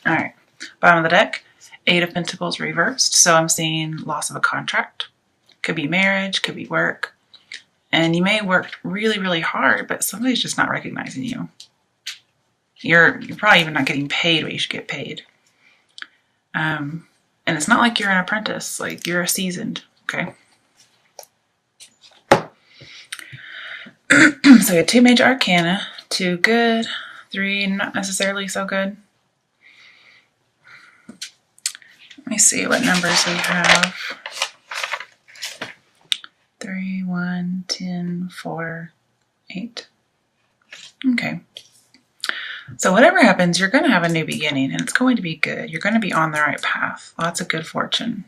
All right, bottom of the deck, Eight of Pentacles reversed. So I'm seeing loss of a contract. Could be marriage, could be work. And you may work really, really hard, but somebody's just not recognizing you. You're probably even not getting paid what you should get paid. And it's not like you're an apprentice, like you're a seasoned, okay? So you have 2 major arcana, 2 good, 3 not necessarily so good. Let me see what numbers we have. 3, 1, 10, 4, 8. Okay. So whatever happens, you're going to have a new beginning, and it's going to be good. You're going to be on the right path. Lots of good fortune.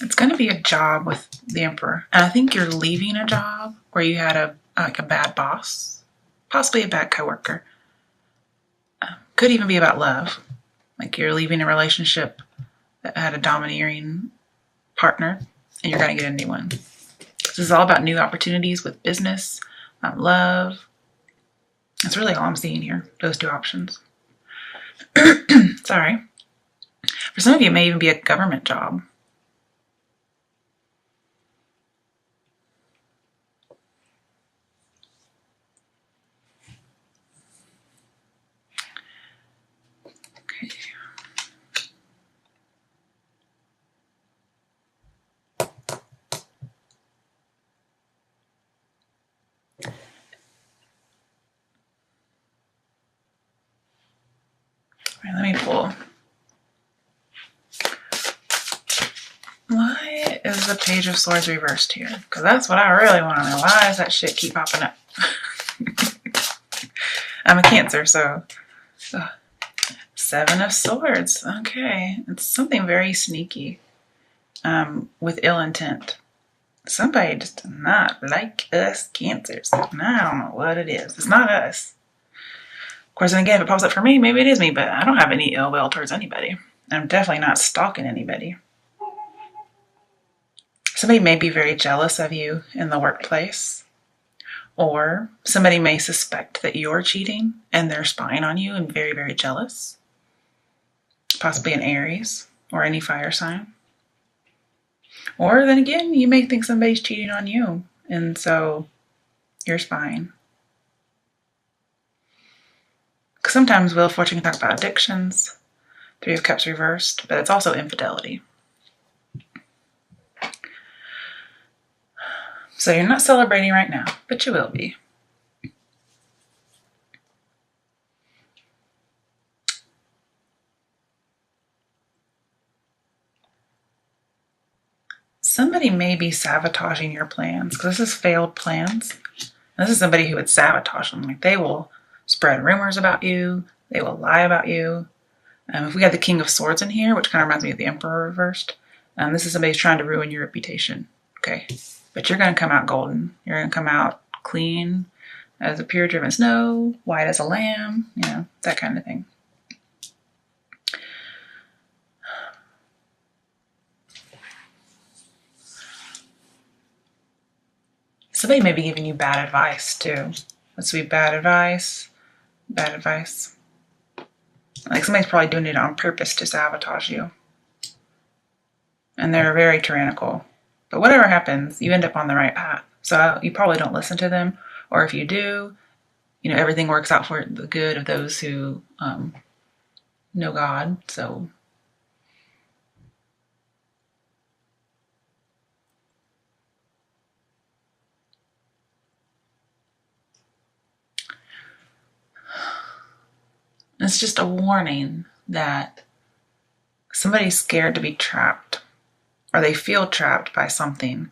It's going to be a job with the Emperor. And I think you're leaving a job where you had a bad boss, possibly a bad coworker. Could even be about love. Like you're leaving a relationship that had a domineering partner and you're going to get a new one. This is all about new opportunities with business, love. That's really all I'm seeing here, those 2 options. Sorry. For some of you, it may even be a government job. All right, let me pull. Why is the Page of Swords reversed here? Because that's what I really want to know. Why does that shit keep popping up? I'm a Cancer, so... 7 of Swords. Okay. It's something very sneaky. With ill intent. Somebody just does not like us Cancers. And I don't know what it is. It's not us. Of course, and again, if it pops up for me, maybe it is me, but I don't have any ill will towards anybody. I'm definitely not stalking anybody. Somebody may be very jealous of you in the workplace, or somebody may suspect that you're cheating and they're spying on you and very, very jealous. Possibly an Aries or any fire sign. Or then again, you may think somebody's cheating on you, and so you're spying. Because sometimes Wheel of Fortune can talk about addictions, 3 of Cups reversed, but it's also infidelity. So you're not celebrating right now, but you will be. Somebody may be sabotaging your plans, because this is failed plans. And this is somebody who would sabotage them. Like they will spread rumors about you. They will lie about you. If we had the King of Swords in here, which kind of reminds me of the Emperor reversed, this is somebody who's trying to ruin your reputation. Okay. But you're going to come out golden. You're going to come out clean as a pure driven snow, white as a lamb, you know, that kind of thing. Somebody may be giving you bad advice too. Let's be bad advice. Bad advice. Like somebody's probably doing it on purpose to sabotage you. And they're very tyrannical. But whatever happens, you end up on the right path. So you probably don't listen to them. Or if you do, you know, everything works out for the good of those who know God. So it's just a warning that somebody's scared to be trapped, or they feel trapped by something.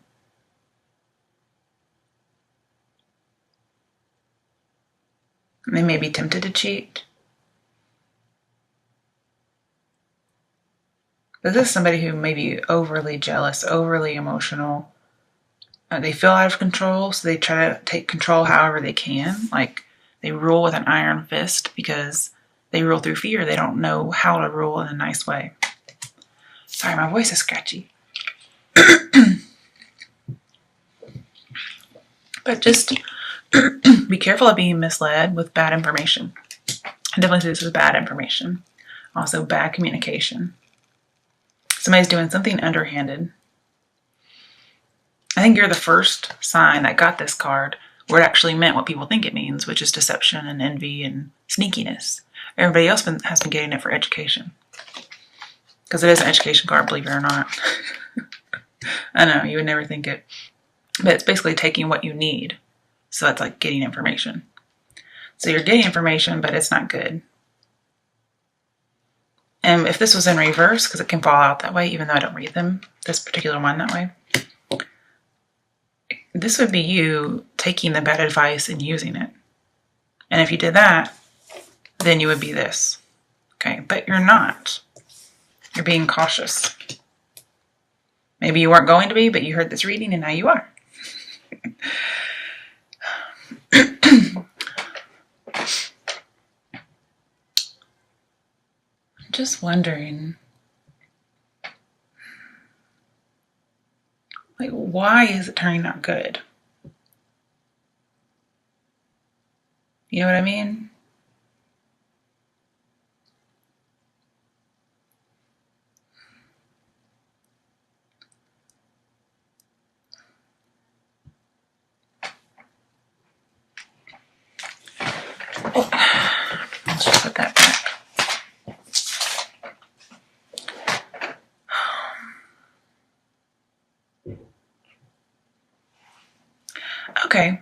And they may be tempted to cheat. But this is somebody who may be overly jealous, overly emotional. They feel out of control, so they try to take control however they can. Like they rule with an iron fist because they rule through fear. They don't know how to rule in a nice way. Sorry, my voice is scratchy. But just be careful of being misled with bad information. I definitely say this is bad information. Also, bad communication. Somebody's doing something underhanded. I think you're the first sign that got this card where it actually meant what people think it means, which is deception and envy and sneakiness. Everybody else has been getting it for education. Because it is an education card, believe it or not. I know, you would never think it. But it's basically taking what you need. So that's like getting information. So you're getting information, but it's not good. And if this was in reverse, because it can fall out that way, even though I don't read them, this particular one that way, this would be you taking the bad advice and using it. And if you did that, then you would be this. Okay, but you're not. You're being cautious. Maybe you weren't going to be, but you heard this reading and now you are. Just wondering, like, why is it turning out good? You know what I mean? Oh, let's just put that back. Okay.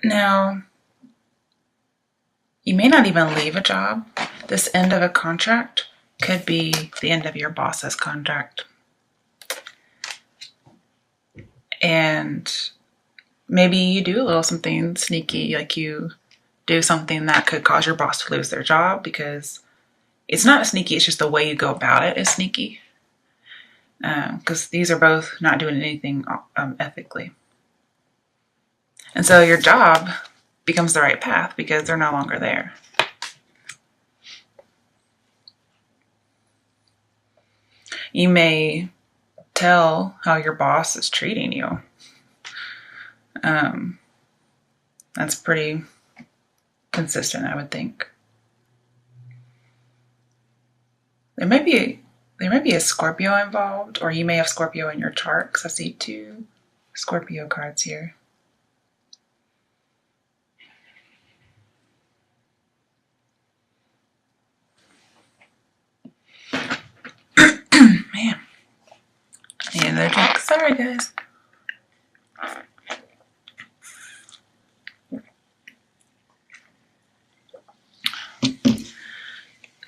Now, you may not even leave a job. This end of a contract could be the end of your boss's contract. And maybe you do a little something sneaky, like you do something that could cause your boss to lose their job, because it's not sneaky, it's just the way you go about it is sneaky. Because these are both not doing anything ethically. And so your job becomes the right path because they're no longer there. You may tell how your boss is treating you. That's pretty consistent, I would think. There may be a Scorpio involved, or you may have Scorpio in your chart, because I see 2 Scorpio cards here. Man, I need another drink. Sorry, guys.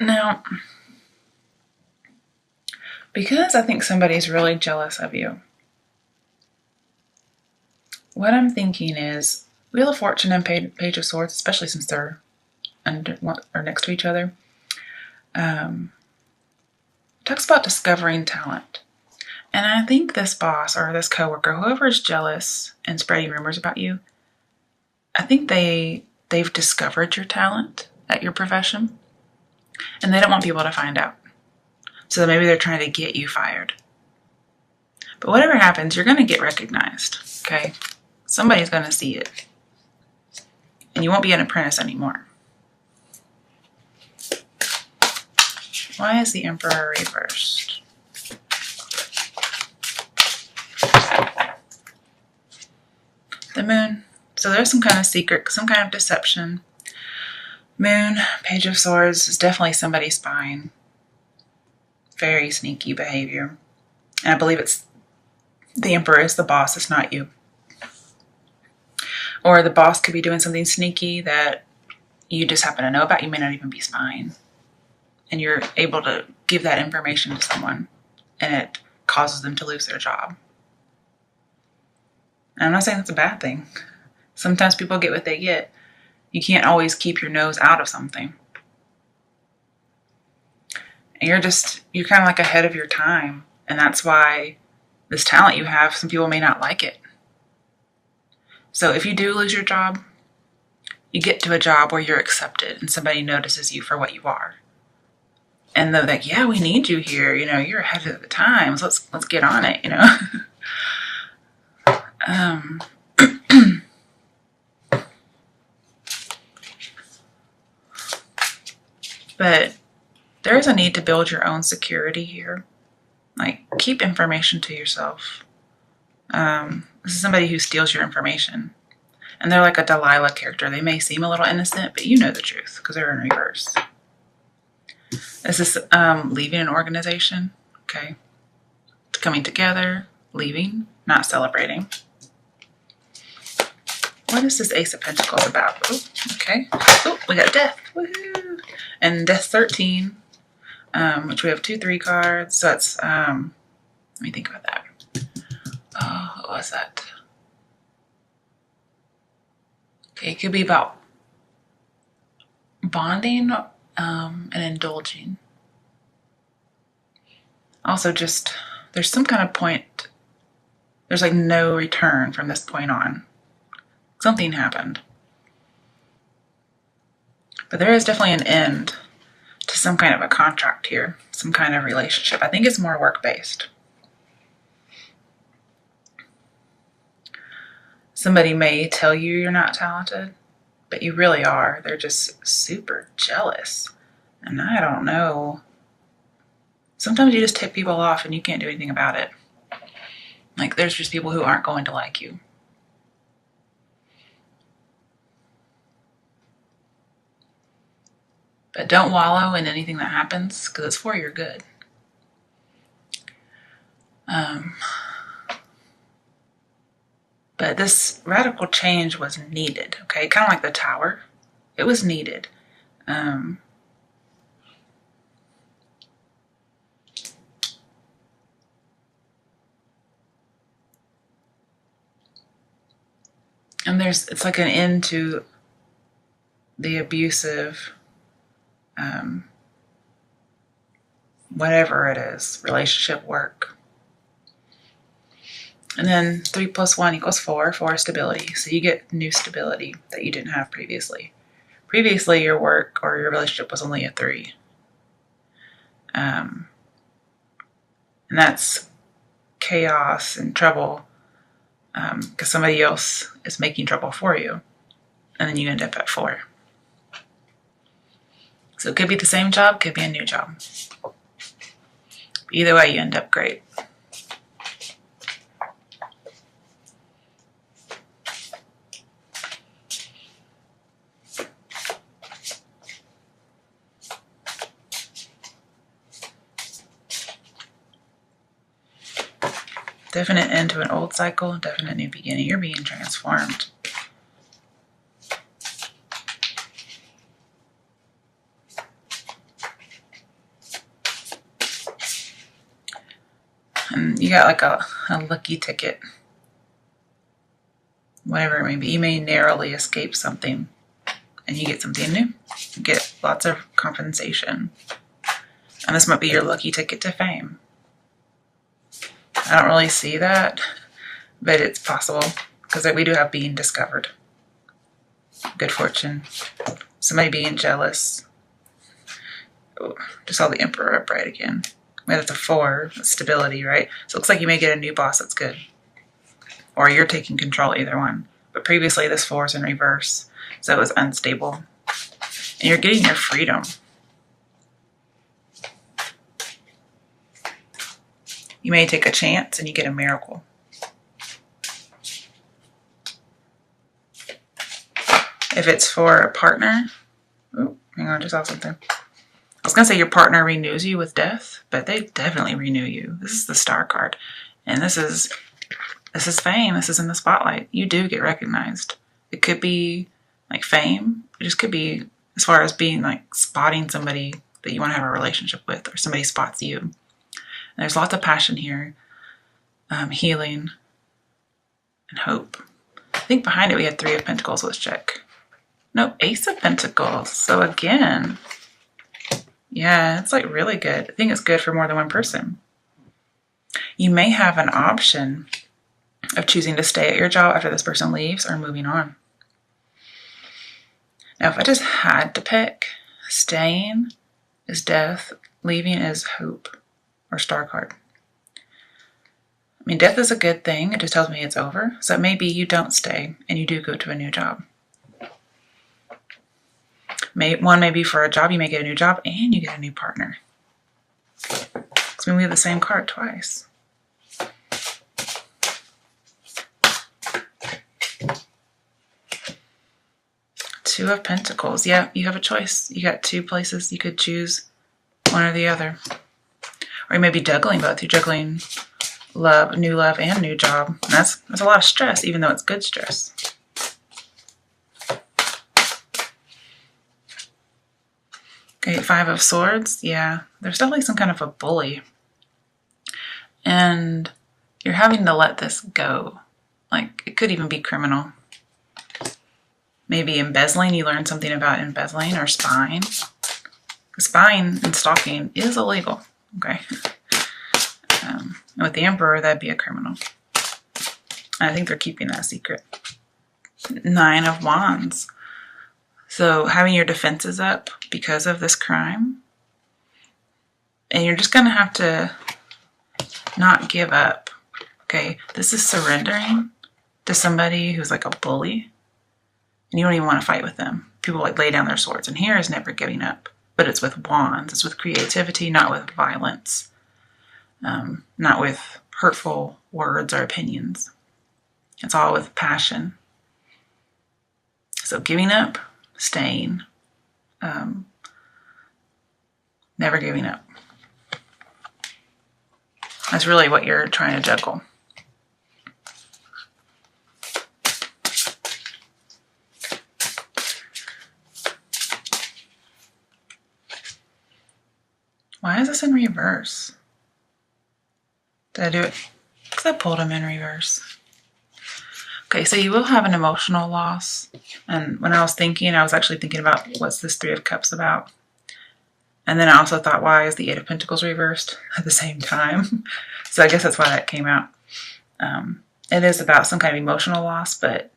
Now, because I think somebody's really jealous of you, what I'm thinking is Wheel of Fortune and Page of Swords, especially since they're under or next to each other, talks about discovering talent. And I think this boss or this coworker, whoever is jealous and spreading rumors about you, I think they've discovered your talent at your profession, and they don't want people to find out. So maybe they're trying to get you fired. But whatever happens, you're going to get recognized, okay? Somebody's going to see it. And you won't be an apprentice anymore. Why is the Emperor reversed? The Moon. So there's some kind of secret, some kind of deception. Moon, Page of Swords is definitely somebody spying. Very sneaky behavior. And I believe it's the Emperor is the boss, it's not you. Or the boss could be doing something sneaky that you just happen to know about. You may not even be spying. And you're able to give that information to someone, and it causes them to lose their job. And I'm not saying that's a bad thing. Sometimes people get what they get. You can't always keep your nose out of something. And you're kind of like ahead of your time. And that's why this talent you have, some people may not like it. So if you do lose your job, you get to a job where you're accepted and somebody notices you for what you are. And they're like, yeah, we need you here. You know, you're ahead of the times. Let's get on it, you know. But there is a need to build your own security here. Like, keep information to yourself. This is somebody who steals your information. And they're like a Delilah character. They may seem a little innocent, but you know the truth because they're in reverse. This is leaving an organization, okay? Coming together, leaving, not celebrating. What is this Ace of Pentacles about? Ooh, okay. Oh, we got Death. Woohoo! And Death 13, which we have 2 3 cards. So that's, let me think about that. Oh, what was that? Okay, it could be about bonding and indulging. Also, just there's some kind of point, there's like no return from this point on. Something happened. But there is definitely an end to some kind of a contract here, some kind of relationship. I think it's more work-based. Somebody may tell you you're not talented, but you really are. They're just super jealous. And I don't know. Sometimes you just tick people off and you can't do anything about it. Like, there's just people who aren't going to like you. But don't wallow in anything that happens because it's for your good. But this radical change was needed, okay? Kind of like the Tower. It was needed. And it's like an end to the abusive, whatever it is, relationship, work. And then 3 + 1 = 4. 4 is stability. So you get new stability that you didn't have previously. Previously, your work or your relationship was only a 3. And that's chaos and trouble because somebody else is making trouble for you. And then you end up at 4. So it could be the same job, could be a new job. Either way, you end up great. Definite end to an old cycle, definite new beginning. You're being transformed. And you got like a lucky ticket. Whatever it may be. You may narrowly escape something and you get something new. You get lots of compensation. And this might be your lucky ticket to fame. I don't really see that, but it's possible because we do have being discovered. Good fortune. Somebody being jealous. Oh, just saw the Emperor upright again. We have the 4, stability, right? So it looks like you may get a new boss that's good. Or you're taking control, either one. But previously this 4 is in reverse, so it was unstable. And you're getting your freedom. You may take a chance and you get a miracle. If it's for a partner, oh, hang on, I just saw something. I was going to say your partner renews you with death, but they definitely renew you. This is the Star card. And this is fame. This is in the spotlight. You do get recognized. It could be like fame. It just could be as far as being like spotting somebody that you want to have a relationship with, or somebody spots you. And there's lots of passion here, healing, and hope. I think behind it we had 3 of Pentacles. Let's check. No, Ace of Pentacles. So again, yeah, it's like really good. I think it's good for more than one person. You may have an option of choosing to stay at your job after this person leaves or moving on. Now, if I just had to pick, staying is death, leaving is hope or star card. I mean, death is a good thing. It just tells me it's over. So maybe you don't stay and you do go to a new job. One may be for a job. You may get a new job and you get a new partner. Because we have the same card twice. Two of Pentacles. Yeah, you have a choice. You got two places you could choose, one or the other. Or you may be juggling both. You're juggling love and new job. And that's a lot of stress, even though it's good stress. Okay, Five of Swords. Yeah, there's definitely some kind of a bully. And you're having to let this go. Like, it could even be criminal. Maybe embezzling. You learn something about embezzling or spying. Spying and stalking is illegal. Okay. With the Emperor, that'd be a criminal. I think they're keeping that secret. Nine of Wands. So having your defenses up because of this crime. And you're just going to have to not give up. Okay. This is surrendering to somebody who's like a bully. And you don't even want to fight with them. People like lay down their swords. And here is never giving up. But it's with wands. It's with creativity, not with violence. Not with hurtful words or opinions. It's all with passion. So giving up, staying, never giving up. That's really what you're trying to juggle. Why is this in reverse? Did I do it? Because I pulled him in reverse. Okay, so you will have an emotional loss. And when I was thinking, I was actually thinking about what's this Three of Cups about. And then I also thought, why is the Eight of Pentacles reversed at the same time? So I guess that's why that came out. It is about some kind of emotional loss, but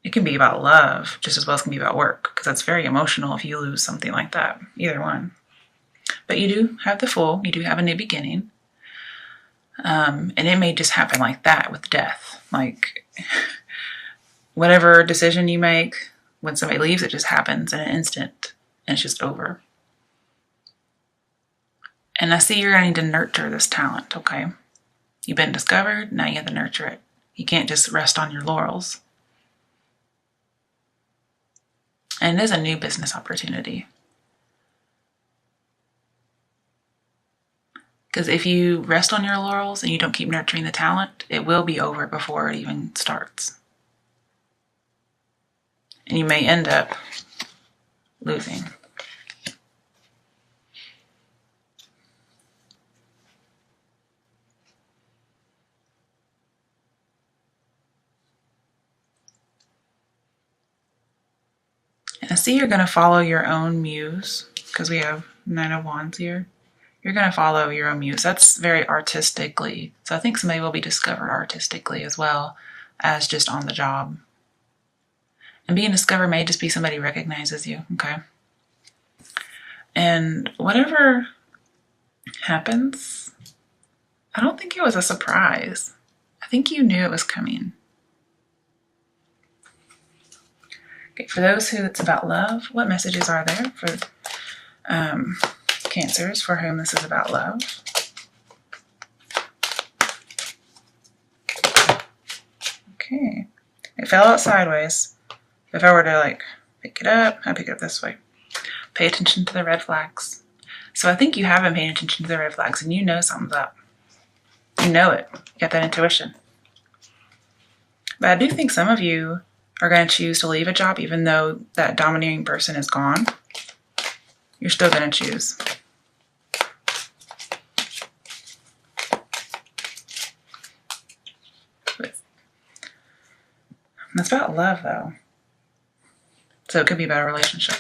it can be about love just as well as it can be about work. Because that's very emotional if you lose something like that. Either one. But you do have the Fool. You do have a new beginning. And it may just happen like that with death. Like, whatever decision you make, when somebody leaves, it just happens in an instant. And it's just over. And I see you're going to need to nurture this talent, okay? You've been discovered, now you have to nurture it. You can't just rest on your laurels. And it is a new business opportunity. Because if you rest on your laurels and you don't keep nurturing the talent, it will be over before it even starts. And you may end up losing. And I see you're going to follow your own muse, because we have Nine of Wands here. You're going to follow your own muse. That's very artistically. So I think somebody will be discovered artistically as well as just on the job. And being discovered may just be somebody recognizes you, okay? And whatever happens, I don't think it was a surprise. I think you knew it was coming. Okay, for those who it's about love, what messages are there for Cancers for whom this is about love? Okay. It fell out sideways. If I were to like pick it up, I'd pick it up this way. Pay attention to the red flags. So I think you have been paying attention to the red flags and you know something's up. You know it. You got that intuition. But I do think some of you are going to choose to leave a job even though that domineering person is gone. You're still going to choose. That's about love, though. So it could be about a relationship.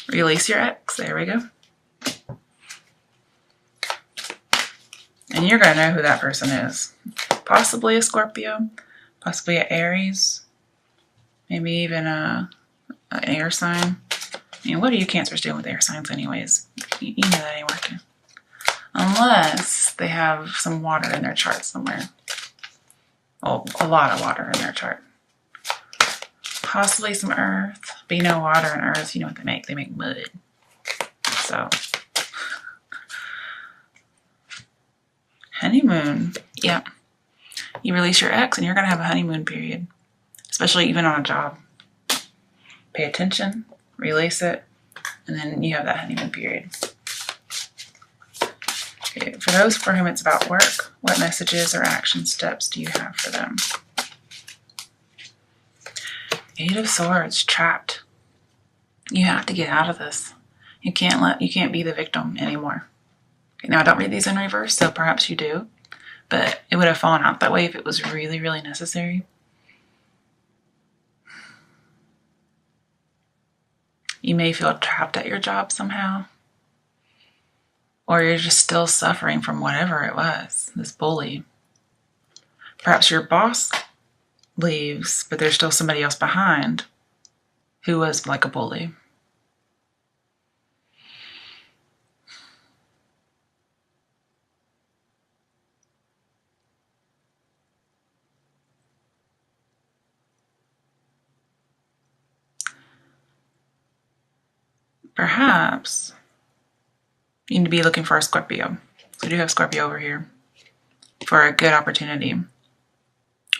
Release your ex. There we go. And you're going to know who that person is. Possibly a Scorpio. Possibly an Aries. Maybe even an air sign. I mean, what are you Cancers doing with air signs anyways? You know that ain't working. Unless they have some water in their chart somewhere. Oh, a lot of water in their chart. Possibly some earth. But you know, water and earth, you know what they make? They make mud. So, honeymoon. Yeah. You release your ex and you're going to have a honeymoon period. Especially even on a job. Pay attention, release it, and then you have that honeymoon period. Okay, for those for whom it's about work, what messages or action steps do you have for them? Eight of Swords, trapped. You have to get out of this. You can't be the victim anymore. Okay, now I don't read these in reverse, so perhaps you do, but it would have fallen out that way if it was really, really necessary. You may feel trapped at your job somehow. Or you're just still suffering from whatever it was, this bully. Perhaps your boss leaves, but there's still somebody else behind who was like a bully. Perhaps you need to be looking for a Scorpio. So I do have Scorpio over here for a good opportunity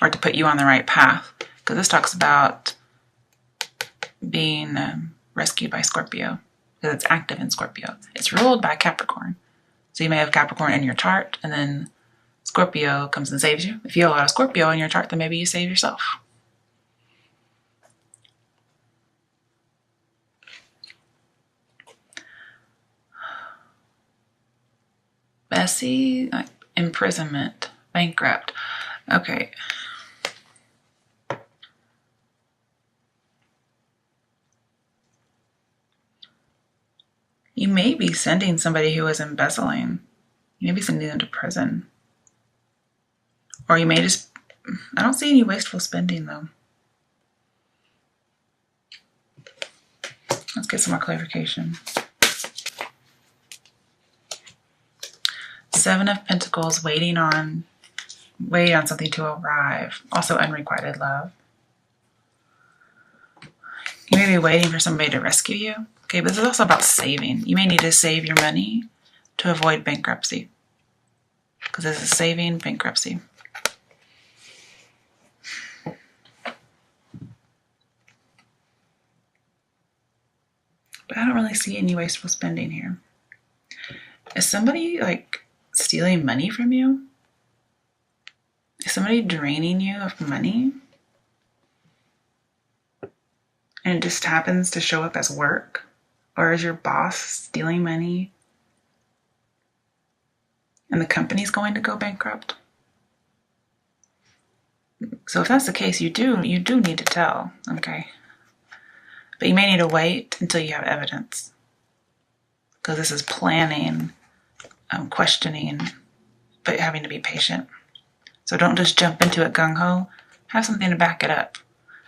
or to put you on the right path. Because this talks about being rescued by Scorpio because it's active in Scorpio. It's ruled by Capricorn. So you may have Capricorn in your chart and then Scorpio comes and saves you. If you have a lot of Scorpio in your chart, then maybe you save yourself. Bessie, like imprisonment, bankrupt. Okay. You may be sending somebody who is embezzling. You may be sending them to prison. Or you may just, I don't see any wasteful spending though. Let's get some more clarification. Seven of Pentacles, waiting on something to arrive. Also unrequited love. You may be waiting for somebody to rescue you. Okay, but this is also about saving. You may need to save your money to avoid bankruptcy. Because this is saving bankruptcy. But I don't really see any wasteful spending here. Is somebody like stealing money from you? Is somebody draining you of money? And it just happens to show up as work? Or is your boss stealing money and the company's going to go bankrupt? So if that's the case, you do need to tell, okay? But you may need to wait until you have evidence. Because this is planning, questioning, but having to be patient. So don't just jump into it gung-ho. Have something to back it up.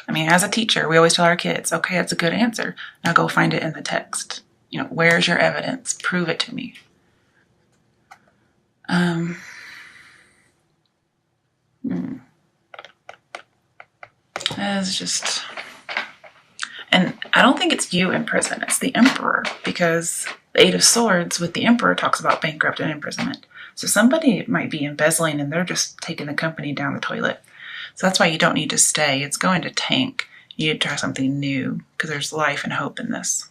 I mean, as a teacher, we always tell our kids, okay, that's a good answer. Now go find it in the text. You know, where's your evidence? Prove it to me. It's just... And I don't think it's you in prison. It's the Emperor. Because the Eight of Swords with the Emperor talks about bankrupt and imprisonment. So somebody might be embezzling and they're just taking the company down the toilet. So that's why you don't need to stay. It's going to tank. You need to try something new because there's life and hope in this.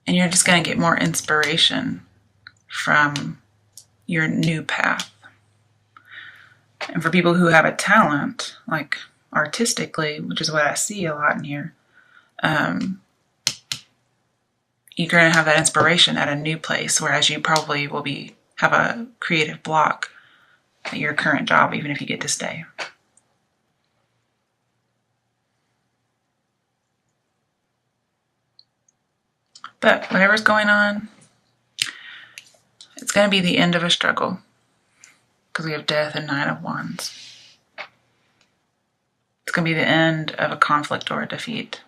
And you're just going to get more inspiration from your new path. And for people who have a talent, like artistically, which is what I see a lot in here, you're going to have that inspiration at a new place, whereas you probably will have a creative block at your current job, even if you get to stay. But whatever's going on, it's going to be the end of a struggle. because we have death and Nine of Wands. It's going to be the end of a conflict or a defeat.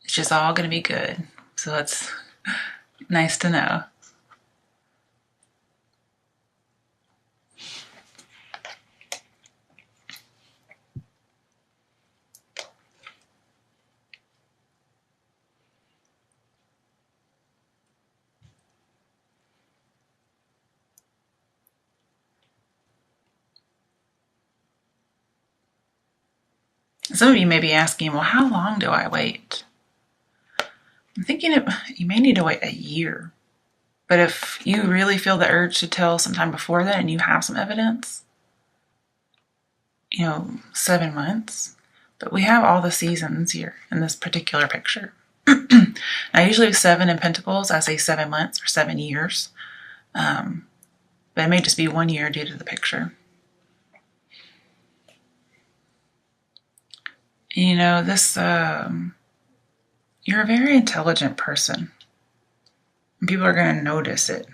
It's just all going to be good. So it's nice to know. Some of you may be asking, well, how long do I wait? I'm thinking you may need to wait a year. But if you really feel the urge to tell sometime before that and you have some evidence, 7 months. But we have all the seasons here in this particular picture. Now, usually with 7 in Pentacles, I say 7 months or 7 years. But it may just be 1 year due to the picture. This, you're a very intelligent person. And people are going to notice it.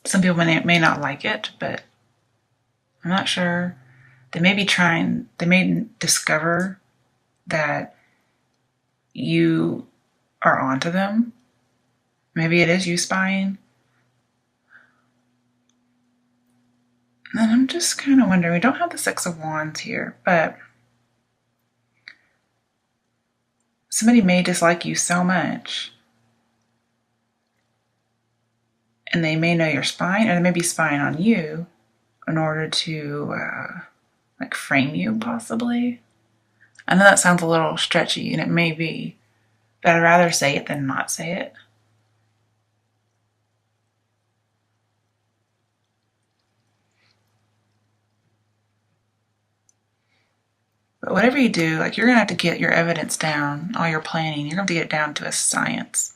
Some people may not like it, but I'm not sure. They may discover that you are onto them. Maybe it is you spying. And I'm just kind of wondering, we don't have the Six of Wands here, but somebody may dislike you so much, and they may know you're spying, or they may be spying on you in order to frame you, possibly. I know that sounds a little stretchy, and it may be, but I'd rather say it than not say it. But whatever you do, you're going to have to get your evidence down, all your planning, you're going to have to get it down to a science.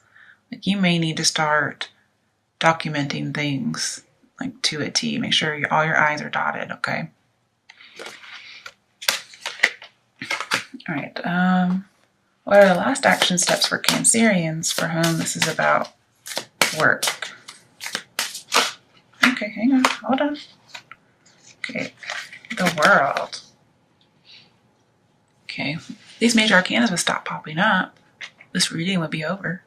You may need to start documenting things, to a T. Make sure all your I's are dotted, okay? All right. What are the last action steps for Cancerians for whom this is about work? Okay, hang on. Hold on. Okay. The World. Okay, these major arcana would stop popping up. This reading would be over.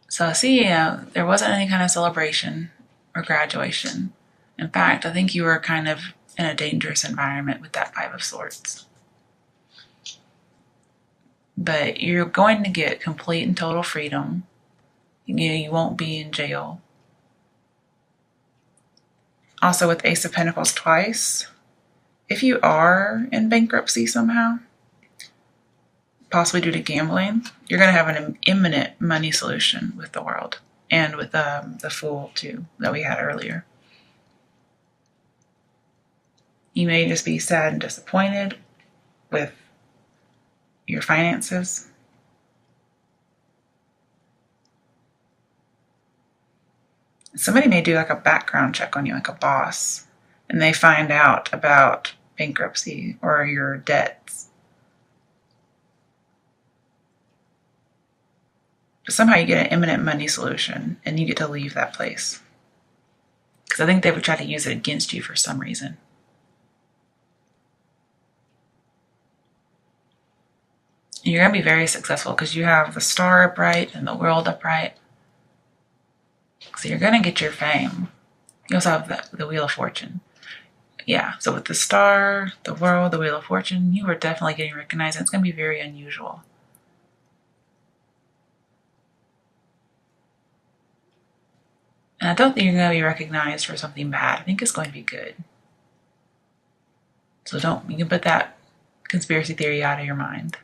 So I see, there wasn't any kind of celebration or graduation. In fact, I think you were kind of in a dangerous environment with that Five of Swords. But you're going to get complete and total freedom. You won't be in jail. Also with Ace of Pentacles twice, if you are in bankruptcy somehow, possibly due to gambling, you're going to have an imminent money solution with the World and with the Fool too that we had earlier. You may just be sad and disappointed with your finances. Somebody may do a background check on you, like a boss, and they find out about bankruptcy or your debts. But somehow you get an imminent money solution and you get to leave that place. Because I think they would try to use it against you for some reason. And you're going to be very successful because you have the Star upright and the World upright. So you're going to get your fame. You also have the Wheel of Fortune. Yeah, so with the Star, the World, the Wheel of Fortune, you are definitely getting recognized. And it's going to be very unusual. And I don't think you're going to be recognized for something bad. I think it's going to be good. So you can put that conspiracy theory out of your mind.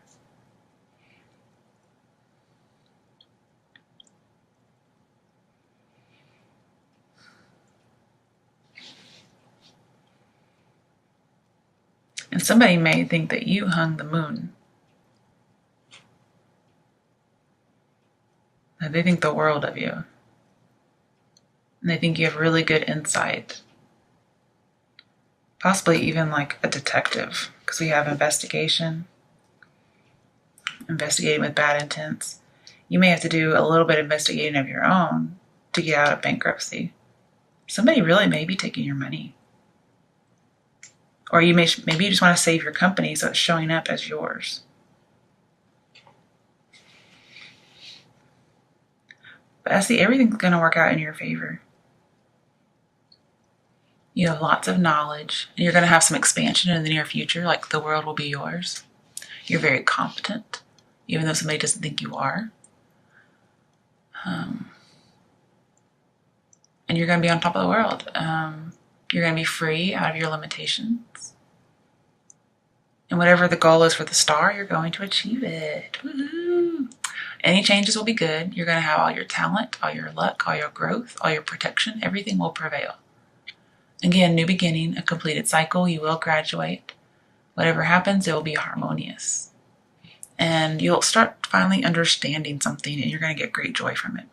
And somebody may think that you hung the moon. That they think the world of you. And they think you have really good insight. Possibly even like a detective, because we have investigation. investigating with bad intents. You may have to do a little bit of investigating of your own to get out of bankruptcy. Somebody really may be taking your money. Or maybe you just want to save your company so it's showing up as yours. But I see everything's going to work out in your favor. You have lots of knowledge, and you're going to have some expansion in the near future, like the world will be yours. You're very competent, even though somebody doesn't think you are. And you're going to be on top of the world. You're going to be free out of your limitations. And whatever the goal is for the star, you're going to achieve it. Woohoo! Any changes will be good. You're going to have all your talent, all your luck, all your growth, all your protection. Everything will prevail. Again, new beginning, a completed cycle. You will graduate. Whatever happens, it will be harmonious. And you'll start finally understanding something, and you're going to get great joy from it.